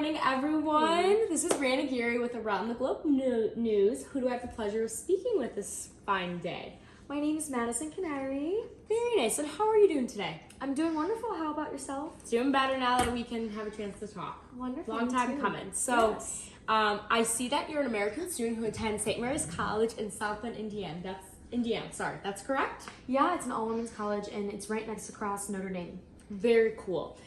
morning, everyone. This is Rana Geary with Around the Globe News. Who do I have the pleasure of speaking with this fine day? My name is Madison Canary. Very nice. And how are you doing today? I'm doing wonderful. How about yourself? Doing better now that we can have a chance to talk. Wonderful. Long time coming. So, yes. I see that you're an American student who attends St. Mary's College in South Bend, Indiana. That's correct? Yeah, it's an all-women's college, and it's right next across Notre Dame. Very cool.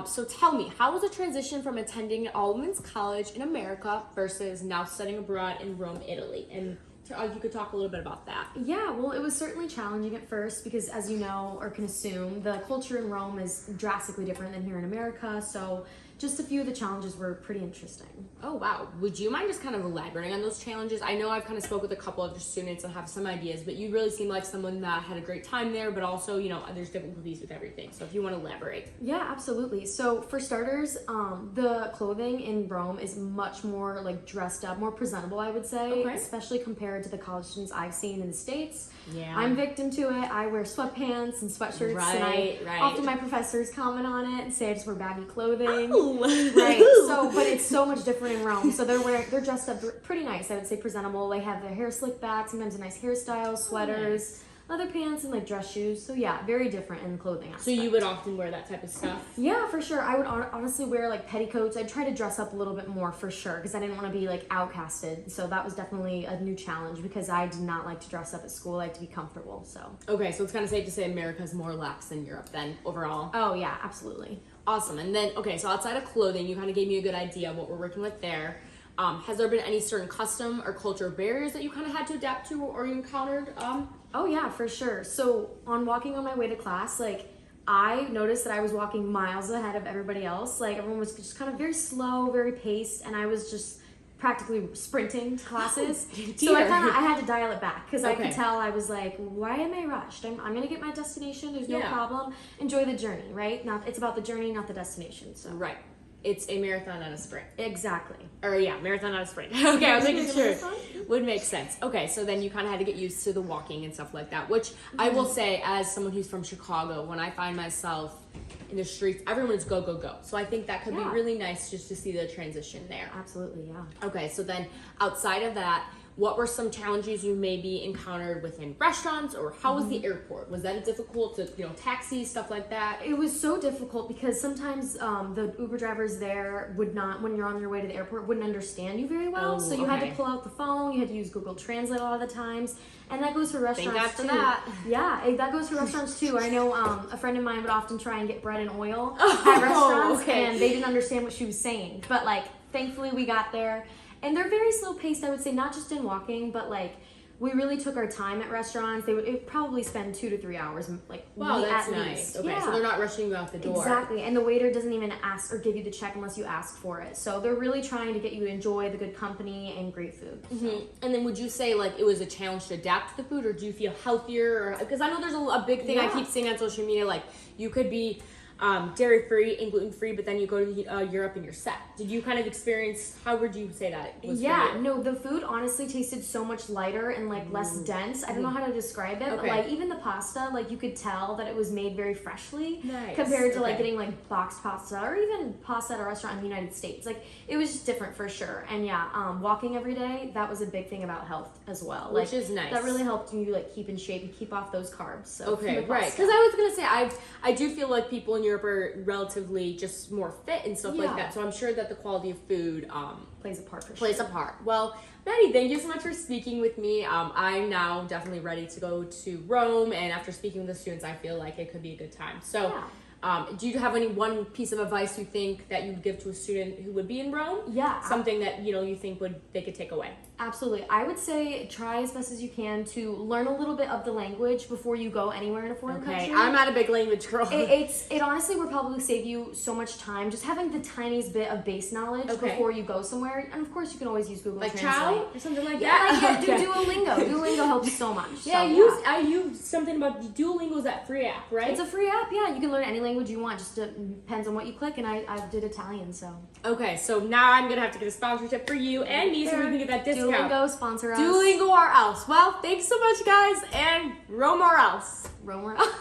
So tell me, how was the transition from attending an all-women's college in America versus now studying abroad in Rome, Italy? And you could talk a little bit about that. Yeah, well, it was certainly challenging at first because, as you know or can assume, the culture in Rome is drastically different than here in America. So just a few of the challenges were pretty interesting. Oh, wow. Would you mind just kind of elaborating on those challenges? I know I've kind of spoke with a couple of students and have some ideas, but you really seem like someone that had a great time there, but also, you know, there's difficulties with everything. So if you want to elaborate. Yeah, absolutely. So for starters, the clothing in Rome is much more like dressed up, more presentable, I would say, especially compared to the college students I've seen in the States. Yeah. I'm victim to it. I wear sweatpants and sweatshirts, and often my professors comment on it and say I just wear baggy clothing. Oh. Right. So, but it's so much different in Rome. So they're dressed up pretty nice. I would say presentable. They have their hair slicked back, sometimes a nice hairstyle, sweaters, leather pants, and like dress shoes. So yeah, very different in clothing aspect. So you would often wear that type of stuff? Yeah, for sure. I would honestly wear like petticoats. I'd try to dress up a little bit more for sure because I didn't want to be like outcasted. So that was definitely a new challenge because I did not like to dress up at school. I like to be comfortable. So okay, so it's kind of safe to say America's more lax than Europe then overall. Oh yeah, absolutely. Awesome. And then, okay, so outside of clothing, you kind of gave me a good idea of what we're working with there. Has there been any certain custom or cultural barriers that you kind of had to adapt to or you encountered? Oh yeah, for sure. So on walking on my way to class, like I noticed that I was walking miles ahead of everybody else. Like everyone was just kind of very slow, very paced, and I was just practically sprinting to classes. So I had to dial it back because I could tell I was like, why am I rushed? I'm gonna get my destination. There's no problem. Enjoy the journey, right? It's about the journey, not the destination. So right. It's a marathon, not a sprint. Exactly. Or yeah, marathon, not a sprint. Okay, I was making sure. Would make sense. Okay, so then you kind of had to get used to the walking and stuff like that, which I will say, as someone who's from Chicago, when I find myself in the streets, everyone is go, go, go. So I think that could be really nice just to see the transition there. Absolutely, yeah. Okay, so then outside of that, what were some challenges you maybe encountered within restaurants, or how was the airport? Was that difficult to, taxis, stuff like that? It was so difficult because sometimes the Uber drivers there would not, when you're on your way to the airport, wouldn't understand you very well. So you had to pull out the phone, you had to use Google Translate a lot of the times. And that goes for restaurants too. That. Yeah, that goes for restaurants too. I know a friend of mine would often try and get bread and oil at restaurants, and they didn't understand what she was saying. But thankfully we got there. And they're very slow paced, I would say, not just in walking, but we really took our time at restaurants. It would probably spend 2 to 3 hours, wow, that's at nice. least. Okay, yeah. so they're not rushing you out the door. Exactly, and the waiter doesn't even ask or give you the check unless you ask for it. So they're really trying to get you to enjoy the good company and great food. So. And then would you say it was a challenge to adapt to the food, or do you feel healthier? Because I know there's a big thing I keep seeing on social media, you could be dairy-free and gluten-free, but then you go to Europe and you're set. Did you kind of experience, how would you say that it was for you? No, the food honestly tasted so much lighter and less dense. I don't know how to describe it, but even the pasta, you could tell that it was made very freshly compared to getting boxed pasta or even pasta at a restaurant in the United States. It was just different for sure. And walking every day, that was a big thing about health as well. Which is nice. That really helped you keep in shape and keep off those carbs. So right. Because I was gonna say I do feel like people in Europe are relatively just more fit and stuff like that. So I'm sure that the quality of food plays a part for sure. Plays a part. Well, Maddie, thank you so much for speaking with me. I'm now definitely ready to go to Rome, and after speaking with the students, I feel like it could be a good time. So do you have one piece of advice you think that you would give to a student who would be in Rome? Yeah. Something that you think they could take away? Absolutely. I would say try as best as you can to learn a little bit of the language before you go anywhere in a foreign country. I'm not a big language girl. It honestly would probably save you so much time just having the tiniest bit of base knowledge before you go somewhere. And of course you can always use Google Translate. Ciao or something like that? Do Duolingo. Duolingo helps so much. Yeah, I use something about Duolingo's that free app, right? It's a free app, yeah. You can learn any language you want, just depends on what you click, and I did Italian, so. Okay, so now I'm gonna have to get a sponsorship for you and me so we can get that discount. Duolingo, sponsor us. Duolingo or else. Well, thanks so much, guys, and Rome or else. Rome or else.